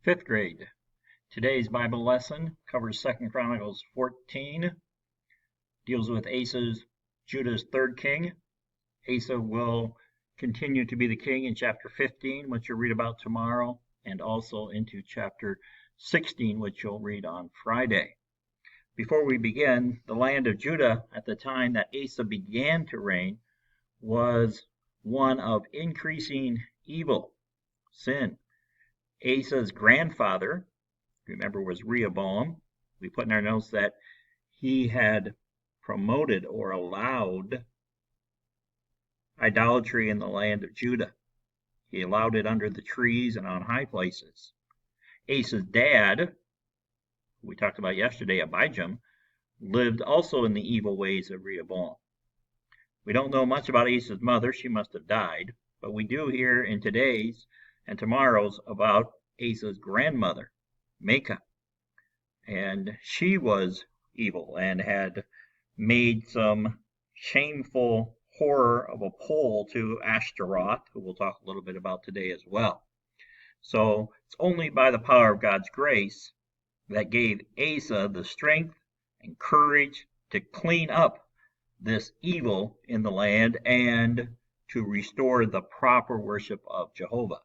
Fifth grade. Today's Bible lesson covers 2 Chronicles 14, deals with Asa's, Judah's third king. Asa will continue to be the king in chapter 15, which you'll read about tomorrow, and also into chapter 16, which you'll read on Friday. Before we begin, the land of Judah at the time that Asa began to reign was one of increasing evil, sin. Asa's grandfather, remember, was Rehoboam. We put in our notes that he had promoted or allowed idolatry in the land of Judah. He allowed it under the trees and on high places. Asa's dad, who we talked about yesterday, Abijam, lived also in the evil ways of Rehoboam. We don't know much about Asa's mother. She must have died. But we do hear in today's and tomorrow's about Asa's grandmother, Maacah. And she was evil and had made some shameful horror of a pole to Ashtaroth, who we'll talk a little bit about today as well. So it's only by the power of God's grace that gave Asa the strength and courage to clean up this evil in the land and to restore the proper worship of Jehovah.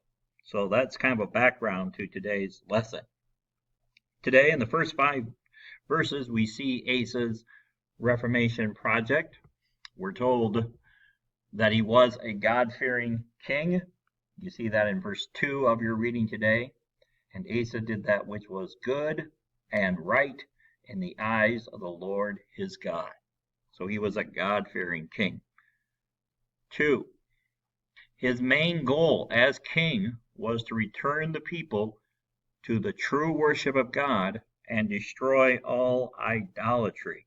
So that's kind of a background to today's lesson. Today, in the first 5 verses, we see Asa's Reformation project. We're told that he was a God-fearing king. You see that in verse 2 of your reading today. And Asa did that which was good and right in the eyes of the Lord his God. So he was a God-fearing king. 2. His main goal as king was to return the people to the true worship of God and destroy all idolatry.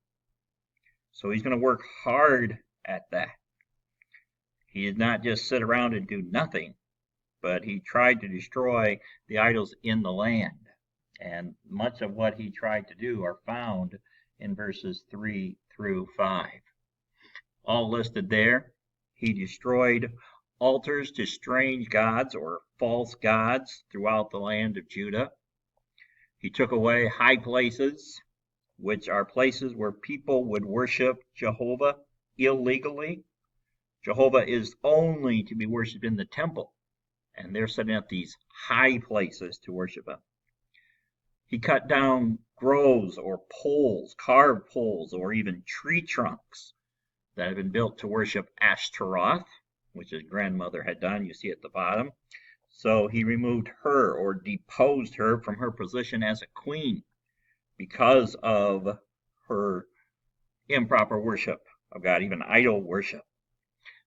So he's going to work hard at that. He did not just sit around and do nothing, but he tried to destroy the idols in the land. And much of what he tried to do are found in verses 3 through 5. All listed there. He destroyed altars to strange gods or false gods throughout the land of Judah. He took away high places, which are places where people would worship Jehovah illegally. Jehovah is only to be worshipped in the temple, and they're setting up these high places to worship him. He cut down groves or poles, carved poles, or even tree trunks that had been built to worship Ashtaroth, which his grandmother had done. You see at the bottom. So he removed her or deposed her from her position as a queen because of her improper worship of God, even idol worship.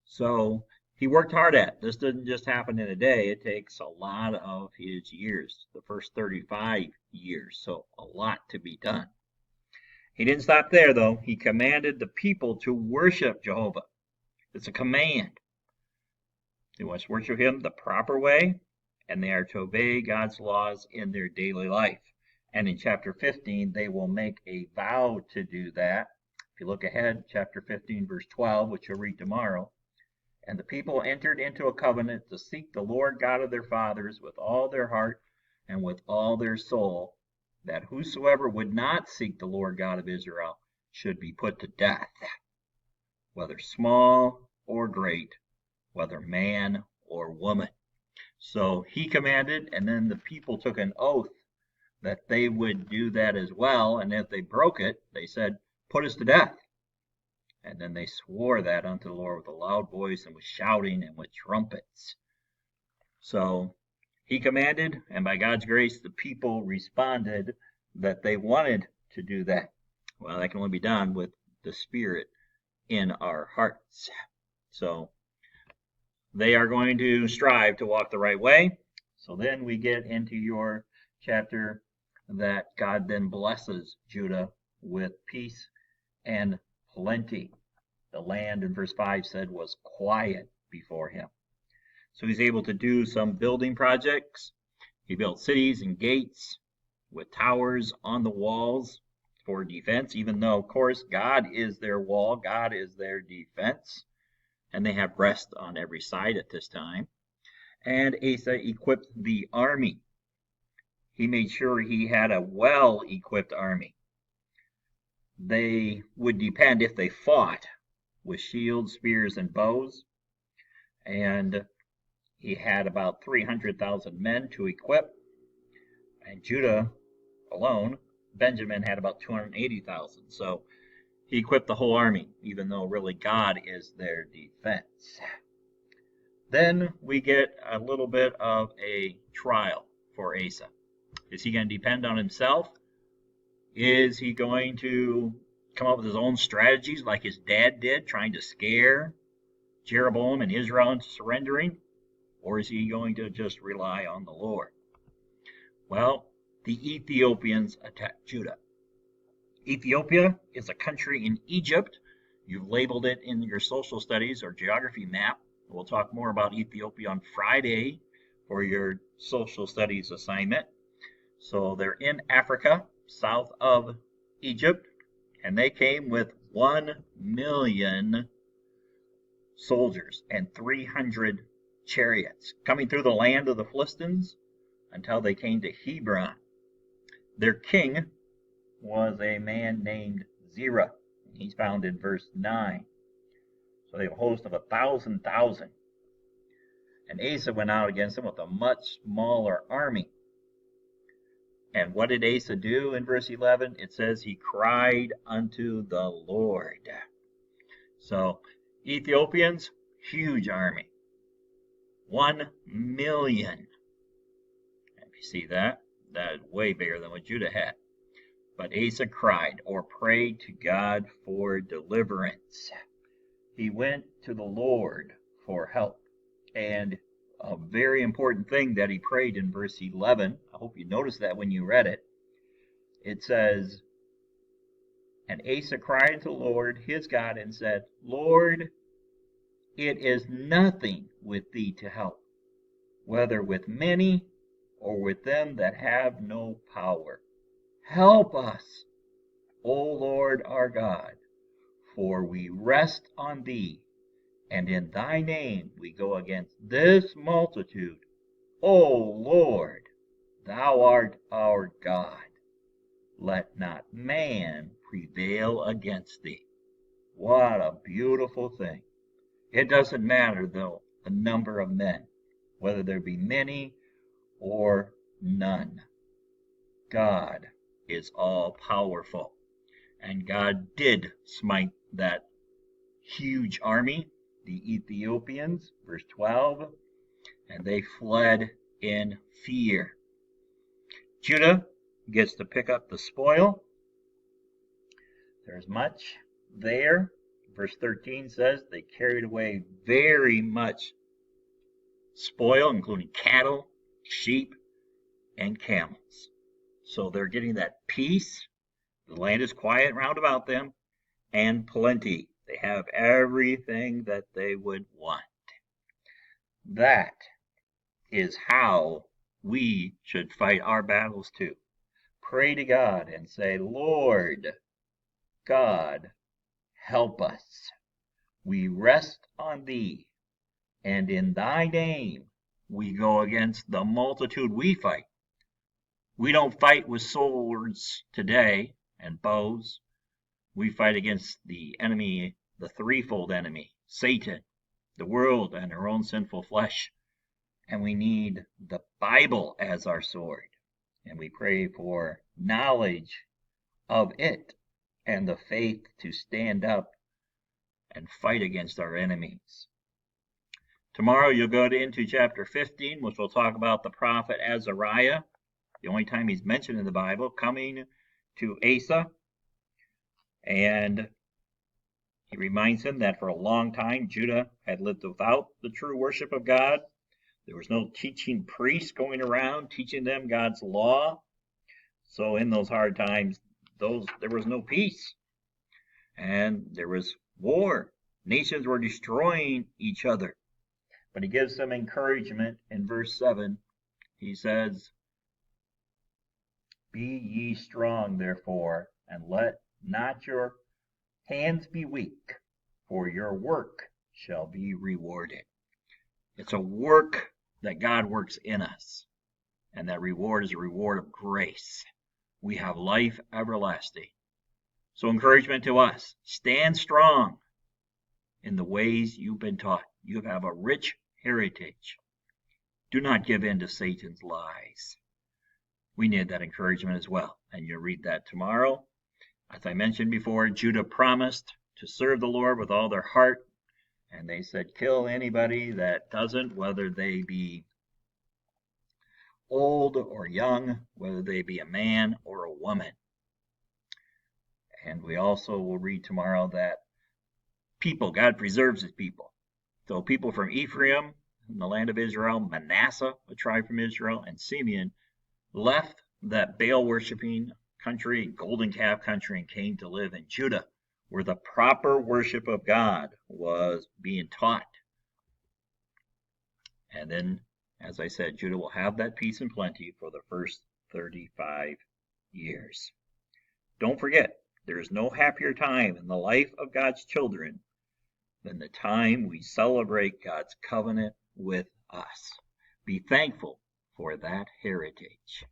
So he worked hard at it. This didn't just happen in a day. It takes a lot of his years, the first 35 years. So a lot to be done. He didn't stop there, though. He commanded the people to worship Jehovah. It's a command. They must worship him the proper way, and they are to obey God's laws in their daily life. And in chapter 15, they will make a vow to do that. If you look ahead, chapter 15, verse 12, which you'll read tomorrow. And the people entered into a covenant to seek the Lord God of their fathers with all their heart and with all their soul, that whosoever would not seek the Lord God of Israel should be put to death, whether small or great, whether man or woman. So he commanded, and then the people took an oath that they would do that as well. And if they broke it, they said, "Put us to death." And then they swore that unto the Lord with a loud voice and with shouting and with trumpets. So he commanded, and by God's grace, the people responded that they wanted to do that. Well, that can only be done with the Spirit in our hearts. So they are going to strive to walk the right way. So then we get into your chapter that God then blesses Judah with peace and plenty. The land in verse 5 said was quiet before him. So he's able to do some building projects. He built cities and gates with towers on the walls for defense, even though, of course, God is their wall, God is their defense. And they have rest on every side at this time. And Asa equipped the army. he made sure he had a well-equipped army. They would depend, if they fought, with shields, spears, and bows, and he had about 300,000 men to equip, and Judah alone, Benjamin had about 280,000. So he equipped the whole army, even though really God is their defense. Then we get a little bit of a trial for Asa. Is he going to depend on himself? Is he going to come up with his own strategies like his dad did, trying to scare Jeroboam and Israel into surrendering? Or is he going to just rely on the Lord? Well, the Ethiopians attacked Judah. Ethiopia is a country in Egypt. You've labeled it in your social studies or geography map. We'll talk more about Ethiopia on Friday for your social studies assignment. So they're in Africa, south of Egypt, and they came with 1 million soldiers and 300 chariots, coming through the land of the Philistines until they came to Hebron. Their king was a man named Zerah. He's found in verse 9. So they have a host of 1,000,000. And Asa went out against them with a much smaller army. And what did Asa do in verse 11? It says he cried unto the Lord. So Ethiopians, huge army. 1 million. If you see that, that is way bigger than what Judah had. But Asa cried or prayed to God for deliverance. He went to the Lord for help. And a very important thing that he prayed in verse 11, I hope you noticed that when you read it. It says, and Asa cried to the Lord his God and said, Lord, it is nothing with thee to help, whether with many or with them that have no power. Help us, O Lord our God, for we rest on thee, and in thy name we go against this multitude. O Lord, thou art our God. Let not man prevail against thee. What a beautiful thing. It doesn't matter, though, the number of men, whether there be many or none. God is all powerful. And God did smite that huge army, the Ethiopians, verse 12, and they fled in fear. Judah gets to pick up the spoil. There's much there. Verse 13 says they carried away very much spoil, including cattle, sheep, and camels. So they're getting that peace. The land is quiet round about them, and plenty. They have everything that they would want. That is how we should fight our battles too. Pray to God and say, Lord God, help us. We rest on thee, and in thy name we go against the multitude we fight. We don't fight with swords today and bows. We fight against the enemy, the threefold enemy, Satan, the world, and our own sinful flesh. And we need the Bible as our sword. And we pray for knowledge of it and the faith to stand up and fight against our enemies. Tomorrow you'll go into chapter 15, which will talk about the prophet Azariah, the only time he's mentioned in the Bible, coming to Asa. And he reminds him that for a long time Judah had lived without the true worship of God. There was no teaching priests going around teaching them God's law. So in those hard times, there was no peace. And there was war. Nations were destroying each other. But he gives them encouragement in verse 7. He says, Be ye strong, therefore, and let not your hands be weak, for your work shall be rewarded. It's a work that God works in us. And that reward is a reward of grace. We have life everlasting. So encouragement to us, stand strong in the ways you've been taught. You have a rich heritage. Do not give in to Satan's lies. We need that encouragement as well. And you'll read that tomorrow. As I mentioned before, Judah promised to serve the Lord with all their heart. And they said, kill anybody that doesn't, whether they be old or young, whether they be a man or a woman. And we also will read tomorrow that God preserves his people. So people from Ephraim, in the land of Israel, Manasseh, a tribe from Israel, and Simeon left that Baal worshiping country, golden calf country, and came to live in Judah, where the proper worship of God was being taught. And then, as I said, Judah will have that peace and plenty for the first 35 years. Don't forget, there is no happier time in the life of God's children than the time we celebrate God's covenant with us. Be thankful for that heritage.